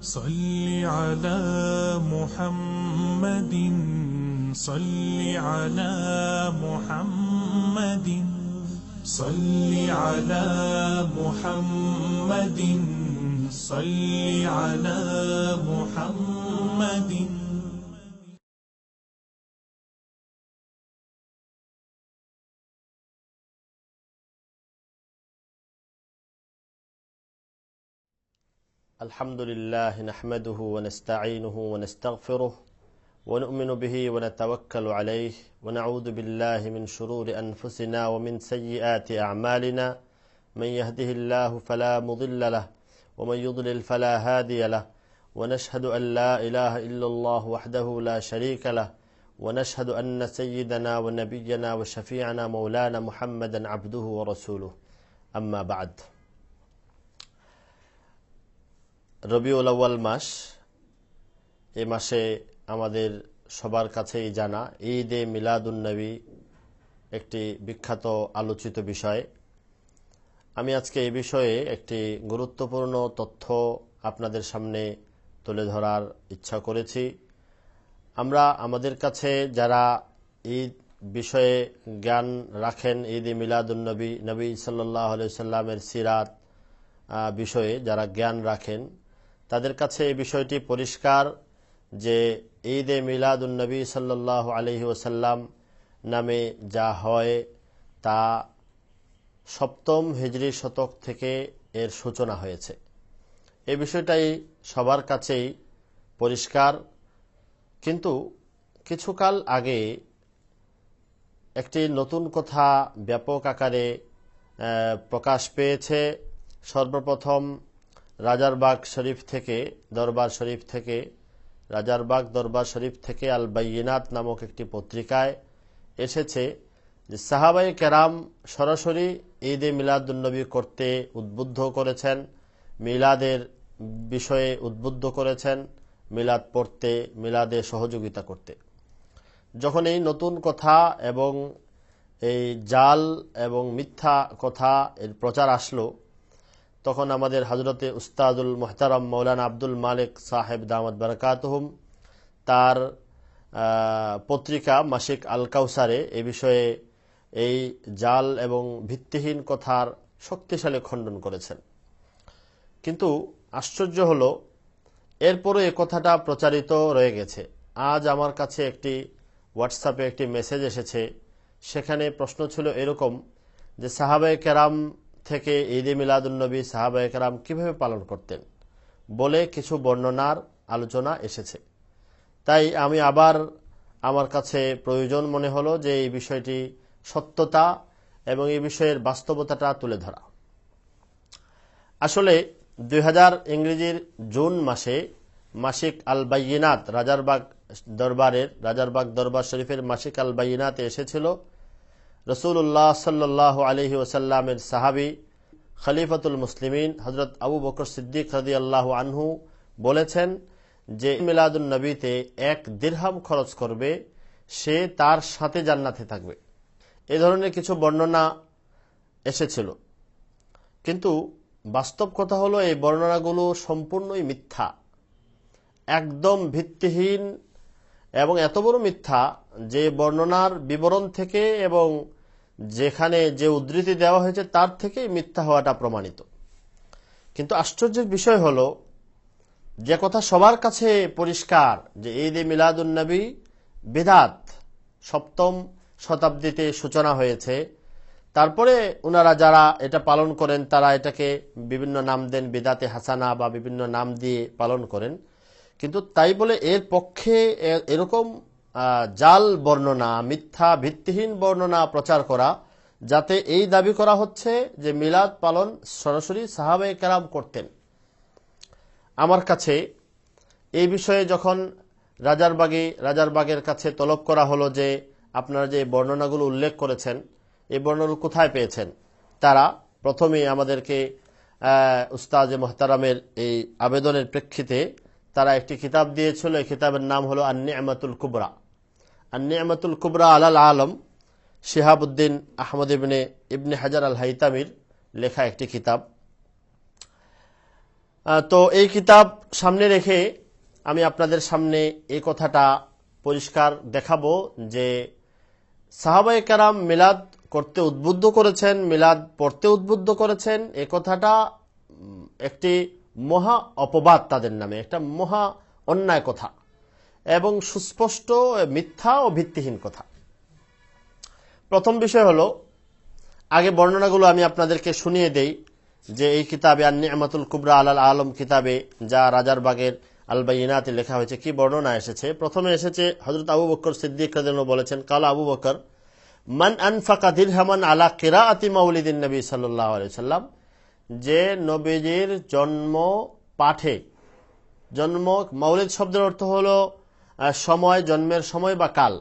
صل على محمد صل على محمد صل على محمد صل على محمد الحمد لله نحمده ونستعينه ونستغفره ونؤمن به ونتوكل عليه ونعوذ بالله من شرور أنفسنا ومن سيئات أعمالنا من يهده الله فلا مضل له ومن يضلل فلا هادي له ونشهد أن لا إله إلا الله وحده لا شريك له ونشهد أن سيدنا ونبينا وشفيعنا مولانا محمدا عبده ورسوله أما بعد রবিউল আউয়াল মাস, এই মাসে আমাদের সবার কাছেই জানা ঈদে মিলাদুন নবী একটি বিখ্যাত আলোচিত বিষয়। আমি আজকে এই বিষয়ে একটি গুরুত্বপূর্ণ তথ্য আপনাদের সামনে তুলে ধরার ইচ্ছা করেছি। আমরা আমাদের কাছে যারা ঈদ বিষয়ে জ্ঞান রাখেন, ঈদে মিলাদুন নবী, নবী সাল্লাল্লাহু আলাইহি সাল্লামের সিরাত বিষয়ে যারা জ্ঞান রাখেন, তাদের কাছে এই বিষয়টি পরিষ্কার যে ঈদে মিলাদুন নবী সাল্লাল্লাহু আলাইহি ওয়াসাল্লাম নামে যা হয় তা সপ্তম হিজরি শতক থেকে এর সূচনা হয়েছে। এই বিষয়টাই সবার কাছেই পরিষ্কার। কিন্তু কিছুকাল আগে একটি নতুন কথা ব্যাপক আকারে প্রকাশ পেয়েছে। সর্বপ্রথম রাজারবাগ শরীফ থেকে, রাজারবাগ দরবার শরীফ থেকে আল বাইয়িনাত নামক একটি পত্রিকায় এসেছে যে সাহাবায়ে কেরাম সরাসরি ঈদে মিলাদুন্নবী করতে উদ্বুদ্ধ করেছেন, মিলাদের বিষয়ে উদ্বুদ্ধ করেছেন, মিলাদ পড়তে, মিলাদে সহযোগিতা করতে। যখন এই নতুন কথা এবং এই জাল এবং মিথ্যা কথা এর প্রচার আসলো, তখন আমাদের হযরতে উস্তাদুল মুহতারাম মাওলানা আব্দুল মালিক সাহেব দামাত বারাকাতুহুম তার পত্রিকা মাসিক আল কাউসারে এ বিষয়ে এই জাল এবং ভিত্তিহীন কথার শক্তিশালী খণ্ডন করেছেন। কিন্তু আশ্চর্য হলো, এরপরও এ কথাটা প্রচারিত রয়ে গেছে। আজ আমার কাছে একটি হোয়াটসঅ্যাপে একটি মেসেজ এসেছে, সেখানে প্রশ্ন ছিল এরকম যে সাহাবায়ে কেরাম থেকে ঈদে মিলাদুন্নবী সাহাবায়ে কেরাম কিভাবে পালন করতেন বলে কিছু বর্ণনার আলোচনা এসেছে। তাই আমি আবার আমার কাছে প্রয়োজন মনে হলো যে এই বিষয়টি সত্যতা এবং এই বিষয়ের বাস্তবতাটা তুলে ধরা। আসলে 2000 ইংরেজির জুন মাসে মাসিক আল বাইয়িনাত রাজারবাগ দরবার শরীফের মাসিক আল বাইয়িনাতে এসেছিল রাসূলুল্লাহ সাল্লাল্লাহু আলাইহি ওয়াসাল্লামের সাহাবী খলিফাতুল মুসলিমিন হযরত আবু বকর সিদ্দিক রাদিয়াল্লাহু আনহু বলেছেন যে মিলাদুন নবীতে 1 দিরহাম খরচ করবে, সে তার সাথে জান্নাতে থাকবে। এই ধরনের কিছু বর্ণনা এসেছিল, কিন্তু বাস্তব কথা হলো এই বর্ণনাগুলো সম্পূর্ণই মিথ্যা, একদম ভিত্তিহীন এবং এত বড় মিথ্যা যে বর্ণনার বিবরণ থেকে এবং যেখানে যে উদ্ধৃতি দেওয়া হয়েছে তার থেকেই মিথ্যা হওয়াটা প্রমাণিত। কিন্তু আশ্চর্যের বিষয় হলো, যে কথা সবার কাছে পরিষ্কার যে ঈদে মিলাদুন্নবী বিদআত, 7ম শতাব্দীতে সূচনা হয়েছে, তারপরে ওনারা যারা এটা পালন করেন তারা এটাকে বিভিন্ন নাম দেন, বিদআতে হাসানা বা বিভিন্ন নাম দিয়ে পালন করেন। কিন্তু তাই বলে এর পক্ষে এরকম জাল বর্ণনা, মিথ্যা ভিত্তিহীন বর্ণনা প্রচার করা, যাতে এই দাবি করা হচ্ছে যে মিলাদ পালন সরাসরি সাহাবায়ে কেরাম করতেন। আমার কাছে এই বিষয়ে যখন রাজারবাগের কাছে তলব করা হলো যে আপনারা যে বর্ণনাগুলো উল্লেখ করেছেন এই বর্ণনাগুলো কোথায় পেয়েছেন, তারা প্রথমেই আমাদেরকে উস্তাদ মুহতারামের এই আবেদনের প্রেক্ষিতে তারা একটি কিতাব দিয়েছিল। এই কিতাবের নাম হলো আন-নি'মাতুল কুবরা আলাল আলম, শিহাবুদ্দিন আহমদ ইবনে হাজার আল হাইতামির লেখা একটি কিতাব। তো এই কিতাব সামনে রেখে আমি আপনাদের সামনে এই কথাটা পরিষ্কার দেখাবো যে সাহাবায়ে কেরাম মিলাদ করতে উদ্বুদ্ধ করেছেন, মিলাদ পড়তে উদ্বুদ্ধ করেছেন, এই কথাটা একটি মহা অপবাদ তাদের নামে, একটা মহা অন্যায় কথা এবং সুস্পষ্ট মিথ্যা ও ভিত্তিহীন কথা। প্রথম বিষয় হলো, আগে বর্ণনাগুলো আমি আপনাদেরকে শুনিয়ে দেই যে এই কিতাবে আন-নি'মাতুল কুবরা আলাল আলম কিতাবে, যা রাজারবাগের আল বাইয়িনাতে লেখা হয়েছে, কি বর্ণনা এসেছে। প্রথমে এসেছে হযরত আবু বকর সিদ্দিক রাদিয়াল্লাহু বলেছেন, কালা আবু বকর মান আনফাকা দিরহামান আলা কিরাআতি মাউলিদিন নবী সাল্লাল্লাহু আলাইহি ওয়াসাল্লাম, যে নবীজির জন্ম পাঠে, জন্ম মাউলিদ শব্দের অর্থ হলো সময়, জন্মের সময় বা কাল,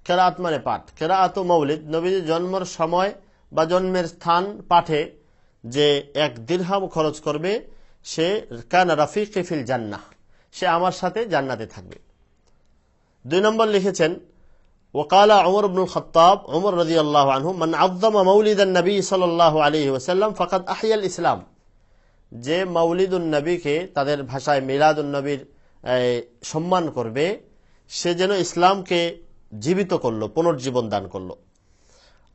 কিরাআত মানে পাঠ, কিরাআত ও মাউলিদ, নবীজির জন্মের সময় বা জন্মের স্থান পাঠে যে 1 দিরহাম খরচ করবে, সে কানা রাফিকি ফিল জান্নাহ, সে আমার সাথে জান্নাতে থাকবে। 2 নম্বর লিখেছেন, ওয়াকালা উমর ইবনুল খাত্তাব, উমর রাদিয়াল্লাহু আনহু, মান আযযামা মাউলিদান নবী সাল্লাল্লাহু আলাইহি ওয়াসাল্লাম ফাকাদ আহইয়াল ইসলাম, যে মাউলিদুন নবীকে, তাদের ভাষায় মিলাদুন নবীর সম্মান করবে, সে যেন ইসলামকে জীবিত করলো, পুনর্জীবন দান করলো।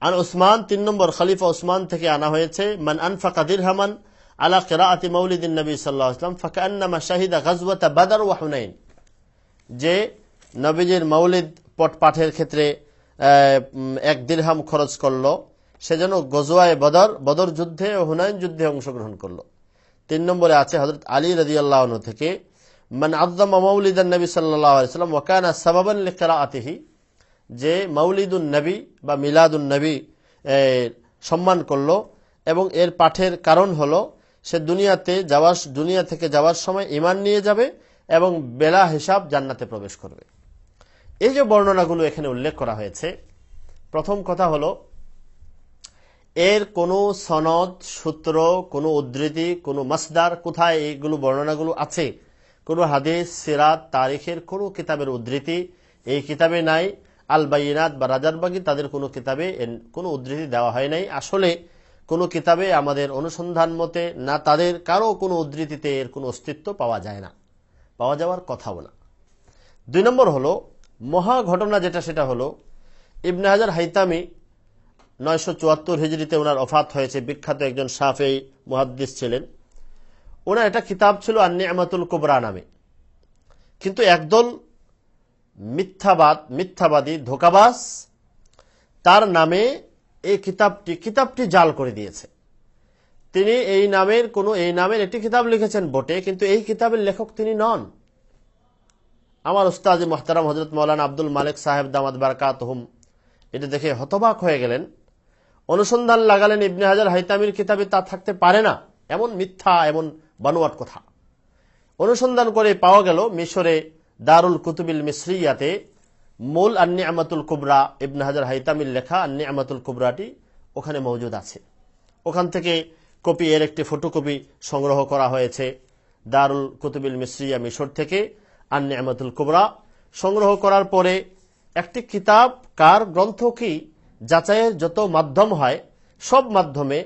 আর উসমান, 3 নম্বর খলিফা উসমান থেকে আনা হয়েছে, মান আনফাকা দিরহামান আলা কিরাআতি মাউলিদিন নবী সাল্লাল্লাহু আলাইহি ওয়াসাল্লাম ফাকান্নামা শাহিদা গাজওয়াতা বদর ওয়া হুনাইন, যে নবীজির মাউলিদ পাঠের ক্ষেত্রে 1 দিরহাম খরচ করলো, সে যেন গজওয়ায়ে বদর যুদ্ধে ও হুনাইন যুদ্ধে অংশগ্রহণ করলো। 3 নম্বরে আছে হযরত আলী রাদিয়াল্লাহু আনহু থেকে, মান আযযামা মাউলিদান নবী সাল্লাল্লাহু আলাইহি ওয়াসাল্লাম ওয়া কানা সাবাবান লিকিরাআতিহি, যে মাউলিদুন নবী বা মিলাদুন নবী সম্মান করলো এবং এর পাঠের কারণ হলো সে দুনিয়া থেকে যাওয়ার সময় ঈমান নিয়ে যাবে এবং বেলা হিসাব জান্নাতে প্রবেশ করবে। এই যে বর্ণনাগুলো এখানে উল্লেখ করা হয়েছে, প্রথম কথা হলো, এর কোনো সনদ, সূত্র, কোনো উদ্ধৃতি, কোনো মাসদার, কোথায় এইগুলো বর্ণনাগুলো আছে, কোনো হাদিস, সিরাত, তারিখের কোনো কিতাবের উদ্ধৃতি এই কিতাবে নাই। আল বাইয়িনাত বা রাজারবাগী, তাদের কোনো কিতাবে কোনো উদ্ধৃতি দেওয়া হয় নাই। আসলে কোনো কিতাবে আমাদের অনুসন্ধান মতে না, তাদের কারো কোনো উদ্ধৃতিতে এর কোনো অস্তিত্ব পাওয়া যায় না, পাওয়া যাওয়ার কথাও না। 2 নম্বর হলো, মহা ঘটনা যেটা, সেটা হলো ইবনে হাজার হাইতামি 974 হিজরিতে ওনার ওফাত হয়েছে, বিখ্যাত একজন শাফেঈ মুহাদ্দিস ছিলেন। ওনার একটা কিতাব ছিল আন-নি'মাতুল কুবরা নামে, কিন্তু একদল মিথ্যাবাদী, ধোঁকাবাজ তার নামে এই কিতাবটি জাল করে দিয়েছে। তিনি এই নামের একটি কিতাব লিখেছেন বটে, কিন্তু এই কিতাবের লেখক তিনি নন। আমার উস্তাদ মুহতারাম হযরত মাওলানা আব্দুল মালিক সাহেব দামাত বারাকাতুহুম এটা দেখে হতবাক হয়ে গেলেন। অনুসন্ধান লাগালেন, ইবনে হাজার হাইতামির কিতাবে তা থাকতে পারে না, এমন মিথ্যা, এমন বানোয়াট কথা। অনুসন্ধান করে পাওয়া গেল মিশরে দারুল কুতুবিল মিসরিয়াতে মূল আন-নি'মাতুল কুবরা, ইবনে হাজার হাইতামির লেখা আন-নি'মাতুল কুবরাটি ওখানে মজুদ আছে। ওখান থেকে কপি, এর একটি ফটোকপি সংগ্রহ করা হয়েছে দারুল কুতুবিল মিসরিয়া, মিশর থেকে আন-নি'মাতুল কুবরা সংগ্রহ করার পরে একটি কিতাব কার গ্রন্থ কি যাচাইয়ের যত মাধ্যম হয়, সব মাধ্যমে,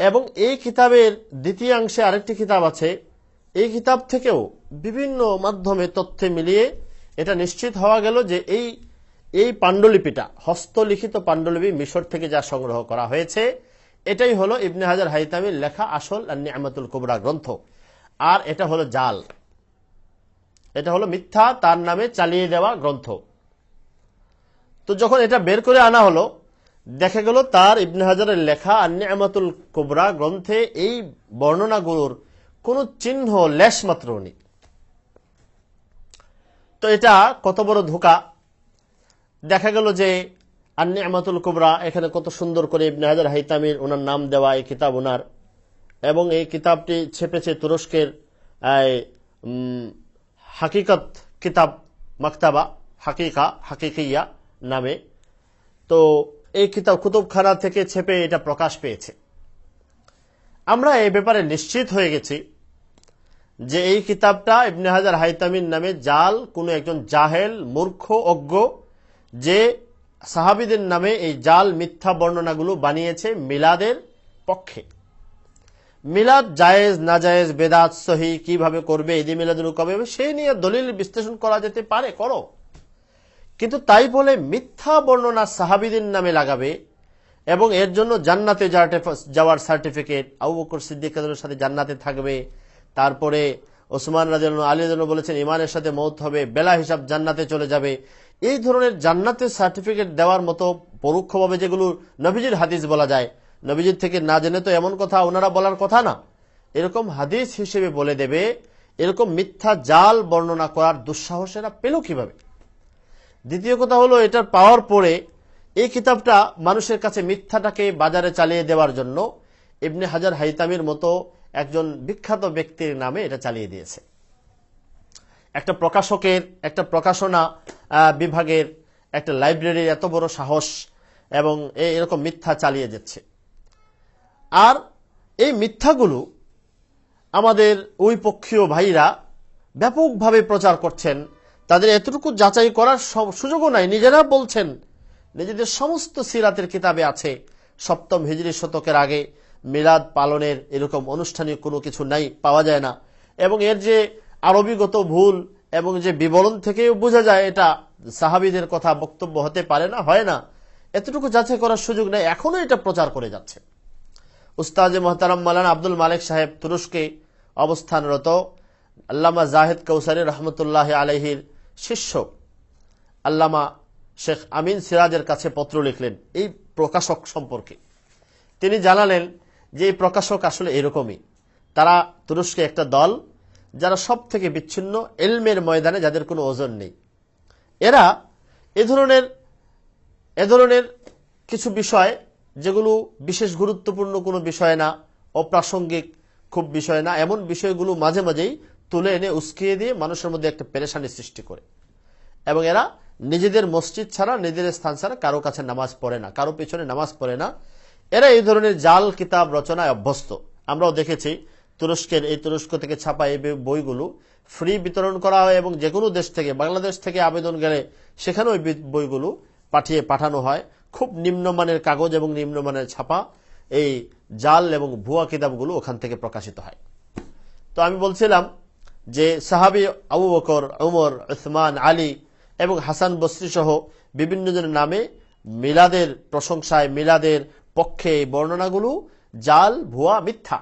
এবং এই কিতাবের দ্বিতীয়াংশে আরেকটি কিতাব আছে, এই কিতাব থেকেও বিভিন্ন মাধ্যমে তথ্য মিলিয়ে এটা নিশ্চিত হওয়া গেল যে এই পাণ্ডুলিপিটা, হস্তলিখিত পাণ্ডুলিপি মিশর থেকে যা সংগ্রহ করা হয়েছে, এটাই হলো ইবনে হাজার হাইতামির লেখা আসল আন-নি'মাতুল কুবরা গ্রন্থ। আর এটা হলো জাল, এটা হলো মিথ্যা, তার নামে চালিয়ে দেওয়া গ্রন্থ। তো যখন এটা বের করে আনা হলো, দেখা গেল তার ইবনে হাজারের লেখা আন-নি'মাতুল কুবরা গ্রন্থে এই বর্ণনাগুলোর কোন চিহ্ন লেশ মাত্র নেই। তো এটা কত বড় ধোঁকা! দেখা গেল যে আন-নি'মাতুল কুবরা, এখানে কত সুন্দর করে ইবনে হাজার হাইতামির ওনার নাম দেওয়া, এই কিতাব ওনার, এবং এই কিতাবটি ছেপেছে তুরস্কের হাকিকত কিতাব মাকতাবা, হাকিকিয়া নামে। তো এই কিতাব কুতুবখানা থেকে ছেপে এটা প্রকাশ পেয়েছে। আমরা এই ব্যাপারে নিশ্চিত হয়ে গেছি যে এই কিতাবটা ইবনে হাজার হাইতামির নামে জাল, কোন একজন জাহেল, মূর্খ, অজ্ঞ, যে সাহাবীদের নামে এই জাল মিথ্যা বর্ণনাগুলো বানিয়েছে মিলাদের পক্ষে। মিলাদ জায়েজ না জায়েজ, বেদাত সহি, কিভাবে করবে, ঈদে মিলাদুল কবে হবে, সেই নিয়ে দলিল বিশ্লেষণ করা যেতে পারে, করো। কিন্তু তাই বলে মিথ্যা বর্ণনা সাহাবীদের নামে লাগাবে এবং এর জন্য জান্নাতে যাওয়ার সার্টিফিকেট, আবু বকর সিদ্দিক রাদিয়াল্লাহু সাথে জান্নাতে থাকবে, তারপরে ওসমান রাদিয়াল্লাহু আলী রাদিয়াল্লাহু বলেছেন ইমানের সাথে মওত হবে, বেলা হিসাব জান্নাতে চলে যাবে, এই ধরনের জান্নাতের সার্টিফিকেট দেওয়ার মতো পরোক্ষভাবে যেগুলো নবীজির হাদিস বলা যায়, নবীজির থেকে না জেনে তো এমন কথা ওনারা বলার কথা না, এরকম হাদিস হিসেবে বলে দেবে, এরকম মিথ্যা জাল বর্ণনা করার দুঃসাহস এরা পেল কিভাবে? দ্বিতীয় কথা হলো, এটার পাওয়ার পরে এই কিতাবটা মানুষের কাছে মিথ্যাটাকে বাজারে চালিয়ে দেওয়ার জন্য ইবনে হাজার হাইতামির মতো একজন বিখ্যাত ব্যক্তির নামে এটা চালিয়ে দিয়েছে। একটা প্রকাশকের, একটা প্রকাশনা বিভাগের, একটা লাইব্রেরির এত বড় সাহস এবং এরকম মিথ্যা চালিয়ে যাচ্ছে। আর এই মিথ্যাগুলো আমাদের ওই পক্ষীয় ভাইরা ব্যাপকভাবে প্রচার করছেন, তাদের এতটুকু যাচাই করার সুযোগও নাই। নিজেরা বলছেন, নিজেদের সমস্ত সিরাতের কিতাবে আছে 7ম হিজরি শতকের আগে মিলাদ পালনের এরকম আনুষ্ঠানিক কোনো কিছু নাই, পাওয়া যায় না। এবং এর যে আরবিগত ভুল এবং যে বিবরণ থেকেও বোঝা যায় এটা সাহাবীদের কথা বক্তব্য হতে পারে না, হয় না, এতটুকু যাচাই করার সুযোগ নেই, এখনো এটা প্রচার করে যাচ্ছে। উস্তাদ মোহতারাম মাওলানা আব্দুল মালিক সাহেব তুরস্কে অবস্থানরত আল্লামা জাহেদ কৌসারী রহমতুল্লাহ আলাইহির শিষ্য আল্লামা শেখ আমিন সিরাজের কাছে পত্র লিখলেন এই প্রকাশক সম্পর্কে। তিনি জানালেন যে এই প্রকাশক আসলে এরকমই, তারা তুরস্কে একটা দল যারা সব থেকে বিচ্ছিন্ন, ইলমের ময়দানে যাদের কোনো ওজন নেই। এরা এ ধরনের কিছু বিষয় যেগুলো বিশেষ গুরুত্বপূর্ণ কোনো বিষয় না, অপ্রাসঙ্গিক খুব বিষয় না, এমন বিষয়গুলো মাঝে মাঝেই তুলে এনে উস্কিয়ে দিয়ে মানুষের মধ্যে একটা পেরেশানি সৃষ্টি করে। এবং এরা নিজেদের মসজিদ ছাড়া, নিজেদের স্থান ছাড়া কারো কাছে নামাজ পড়ে না, কারো পিছনে নামাজ পড়ে না। এরা এই ধরনের জাল কিতাব রচনায় অভ্যস্ত। আমরাও দেখেছি তুরস্ক থেকে ছাপা এই বইগুলো ফ্রি বিতরণ করা হয় এবং যে কোনো দেশ থেকে, বাংলাদেশ থেকে আবেদন গেলে সেখানে ওই বইগুলো পাঠানো হয়। খুব নিম্নমানের কাগজ এবং নিম্নমানের ছাপা এই জাল এবং ভুয়া কিতাবগুলো ওখান থেকে প্রকাশিত হয়। তো আমি বলছিলাম যে সাহাবী আবু বকর, উমর, উসমান, আলী এবং হাসান বসরি সহ বিভিন্ন জনের নামে মিলাদের প্রশংসায়, মিলাদের পক্ষে এই বর্ণনাগুলো জাল, ভুয়া, মিথ্যা।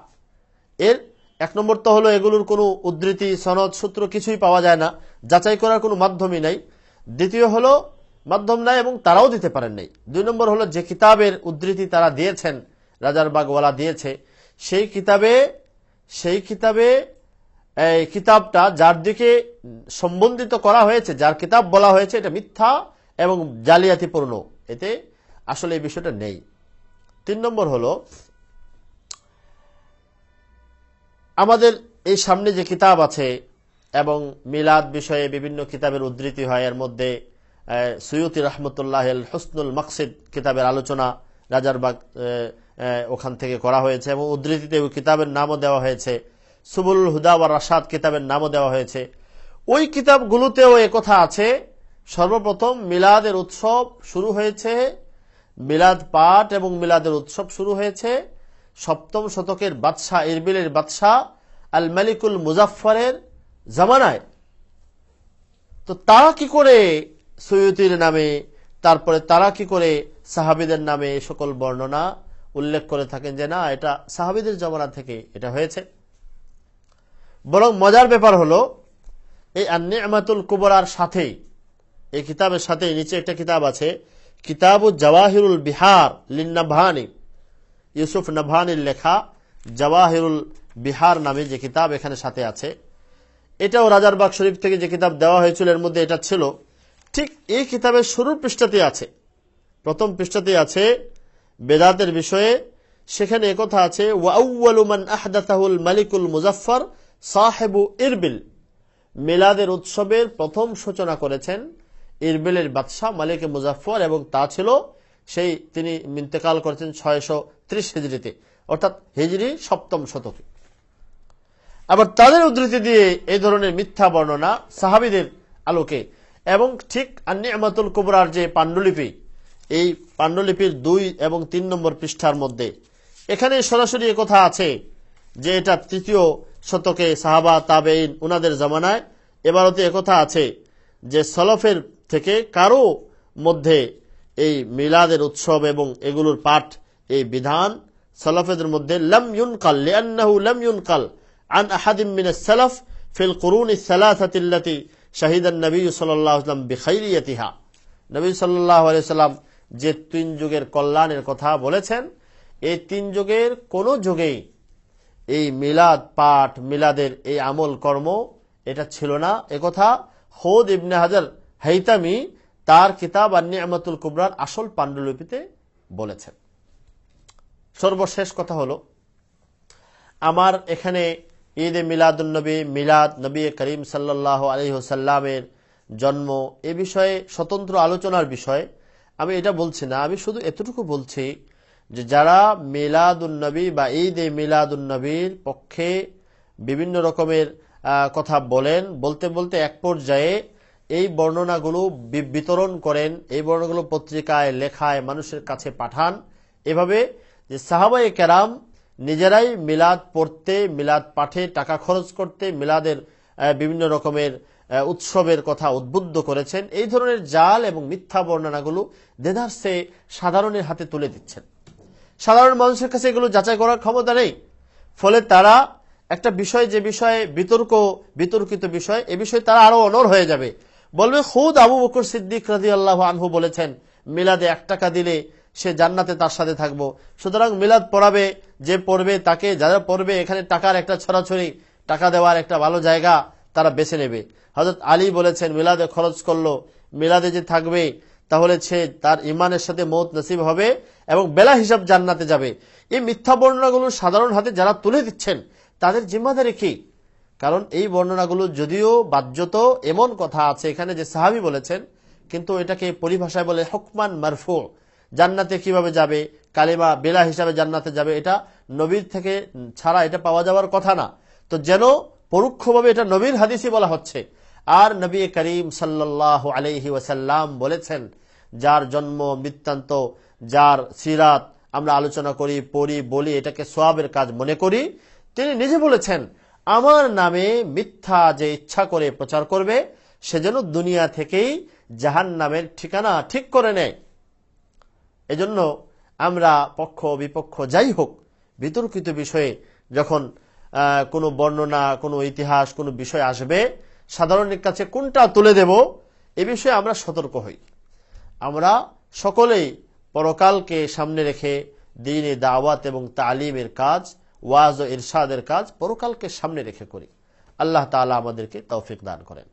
এর এক নম্বর তো হলো এগুলোর কোনো উদ্ধৃতি, সনদ, সূত্র কিছুই পাওয়া যায় না, যাচাই করার কোনো মাধ্যমই নাই। দ্বিতীয় হলো মাধ্যম নাই এবং তারাও দিতে পারেন নাই। 2 নম্বর হলো যে কিতাবের উদ্ধৃতি তারা দিয়েছেন, রাজার বাগওয়ালা দিয়েছে, সেই কিতাবটা যার দিকে সম্বন্ধিত করা হয়েছে, যার কিতাব বলা হয়েছে, এটা মিথ্যা এবং জালিয়াতিপূর্ণ, এতে আসলে এই বিষয়টা নেই। 3 নম্বর হলো আমাদের এই সামনে যে কিতাব আছে এবং মিলাদ বিষয়ে বিভিন্ন কিতাবের উদ্ধৃতি হয়, এর মধ্যে সুয়ুতি রহমতুল্লাহ হুসনুল মাকসিদ কিতাবের আলোচনা রাজারবাগ ওখান থেকে করা হয়েছে এবং উদ্ধৃতিতে ওই কিতাবের নামও দেওয়া হয়েছে, সুবুল হুদা ওয়া রাশাদ কিতাবের নামও দেওয়া হয়েছে। ওই কিতাবগুলোতেও একথা আছে, সর্বপ্রথম মিলাদের উৎসব শুরু হয়েছে, মিলাদ পাঠ এবং মিলাদের উৎসব শুরু হয়েছে 7ম শতকের বাদশাহ, ইরবিলের বাদশাহ আল মালিকুল মুজাফফরের জামানায়। তো তারা কি করে সৈয়দির নামে, তারপরে তারা কি করে সাহাবীদের নামে এই সকল বর্ণনা উল্লেখ করে থাকেন যে না, এটা সাহাবীদের জামানা থেকে এটা হয়েছে। বরং মজার ব্যাপার হলো এই আন-নি'মাতুল কুবরার সাথেই, এই কিতাবের সাথেই নিচে একটা কিতাব আছে, কিতাবু জাওয়াহিরুল বিহার লিন-নাবহানি, ইউসুফ নাবহানির লেখা জাওয়াহিরুল বিহার নামে যে কিতাব এখানে সাথে আছে। এটাও রাজারবাগ শরীফ থেকে যে কিতাব দেওয়া হয়েছিল এর মধ্যে এটা ছিল। ঠিক এই কিতাবের শুরুর পৃষ্ঠাতে আছে, প্রথম পৃষ্ঠাতে আছে বেদাতের বিষয়ে। সেখানে একথা আছে, ওয়া আউয়ালু মান আহদাথাহুল মালিকুল মুজাফফর সাহেবু ইরবিল, মিলাদের উৎসবের প্রথম সূচনা করেছেন ইরবিলের বাদশাহ মালিক মুজাফফর, এবং তা ছিল তিনি ইন্তেকাল করেছেন 630 হিজরিতে, অর্থাৎ হিজরি 7ম শতকে। আবার তাদের উদ্ধৃতি দিয়ে এই ধরনের মিথ্যা বর্ণনা সাহাবীদের আলোকে, এবং ঠিক আন-নি'মাতুল কুবরার যে পাণ্ডুলিপি, এই পাণ্ডুলিপির 2 এবং 3 নম্বর পৃষ্ঠার মধ্যে এখানে সরাসরি কথা আছে যে এটা 3য় শতকে সাহাবা তাবেঈন উনাদের জামানায়। এবারতে একথা আছে যে সলফের থেকে কারো মধ্যে এই মিলাদের উৎসব এবং এগুলোর পাঠ এই বিধান সলফেদের মধ্যে লাম ইউনকাল লিআন্নাহু লাম ইউনকাল আন আহাদিন মিনাস সালাফ ফিল কুরুনি সালাসাতি আল্লাতি শাহিদান নবী সাল্লাল্লাহু আলাইহি ওয়াসাল্লাম বিখাইরিয়াতিহা। নবী সাল্লাল্লাহু আলাইহি ওয়াসাল্লাম যে 3 যুগের কল্যাণের কথা বলেছেন, এই 3 যুগের কোন যুগেই এই মিলাদ পাঠ মিলাদের এই আমল কর্ম এটা ছিল না। একথা খোদ ইবনে হাজার হাইতামি তার কিতাব আন-নি'মাতুল কুবরার আসল পাণ্ডুলিপিতে বলেছেন। সর্বশেষ কথা হলো, আমার এখানে ঈদে মিলাদুন্নবী, মিলাদ নবী করিম সাল্লাল্লাহু আলাইহি ওয়াসাল্লামের জন্ম এ বিষয়ে স্বতন্ত্র আলোচনার বিষয় আমি এটা বলছি না। আমি শুধু এতটুকু বলছি যে যারা মিলাদুন্নবী বা ঈদে মিলাদুন্নবীর পক্ষে বিভিন্ন রকমের কথা বলেন, বলতে বলতে এক পর্যায়ে এই বর্ণনাগুলো বিতরণ করেন, এই বর্ণনাগুলো পত্রিকায় লেখায় মানুষের কাছে পাঠান, এভাবে যে সাহাবায়ে কেরাম নিজেরাই মিলাদ পড়তে, মিলাদ পাঠে টাকা খরচ করতে, মিলাদের বিভিন্ন রকমের উৎসবের কথা উদ্বুদ্ধ করেছেন, এই ধরনের জাল এবং মিথ্যা বর্ণনাগুলো দেদারসে সাধারণের হাতে তুলে দিচ্ছেন। সাধারণ মানুষের কাছে এগুলো যাচাই করার ক্ষমতা নেই। ফলে তারা একটা বিষয়, যে বিষয়ে বিতর্কিত বিষয়, এ বিষয়ে তারা আরো অনড় হয়ে যাবে। বলবে খুদ আবু বকর সিদ্দিক রাদিয়াল্লাহু আনহু বলেছেন মিলাদে 1 টাকা দিলে সে জান্নাতে তার সাথে থাকবো। সুতরাং মিলাদ পড়াবে, যে পড়বে তাকে, যারা পড়বে এখানে টাকার একটা ছড়াছড়ি, টাকা দেওয়ার একটা ভালো জায়গা তারা বেছে নেবে। হযরত আলী বলেছেন মিলাদে খরচ করলো, মিলাদে যে থাকবে তাহলে সে তার ইমানের সাথে মওত নসিব হবে এবং বেলা হিসাব জান্নাতে যাবে। এই মিথ্যা বর্ণনাগুলো সাধারণ হাতে যারা তুলে দিচ্ছেন তাদের জিম্মাদারি কি? কারণ এই বর্ণনাগুলো যদিও বাহ্যত এমন কথা আছে এখানে যে সাহাবী বলেছেন, কিন্তু এটাকে পরিভাষায় বলে হুকমান মারফু। জান্নাতে কিভাবে যাবে, কালিমা বেলা হিসাবে জান্নাতে যাবে, এটা নবীর থেকে ছাড়া এটা পাওয়া যাওয়ার কথা না। তো যেন পরোক্ষভাবে এটা নবীর হাদিসই বলা হচ্ছে। আর নবী করিম সাল্লাল্লাহু আলাইহি ওয়াসাল্লাম বলেছেন, যার জন্ম বৃত্তান্ত, যার সিরাত আমরা আলোচনা করি, পড়ি, বলি, এটাকে সওয়াবের কাজ মনে করি, তিনি নিজে বলেছেন আমার নামে মিথ্যা যে ইচ্ছা করে প্রচার করবে সে যেন দুনিয়া থেকেই জাহান্নামের ঠিকানা ঠিক করে নেয়। এজন্য আমরা পক্ষ বিপক্ষ যাই হোক, বিতর্কিত বিষয়ে যখন কোনো বর্ণনা, কোনো ইতিহাস, কোনো বিষয় আসবে, সাধারণের কাছে কোনটা তুলে দেব এ বিষয়ে আমরা সতর্ক হই। আমরা সকলেই পরকালকে সামনে রেখে দ্বীনে দাওয়াত এবং তালিমের কাজ, ওয়াজ ও ইরশাদের কাজ পরকালকে সামনে রেখে করি। আল্লাহ তাআলা আমাদেরকে তৌফিক দান করেন।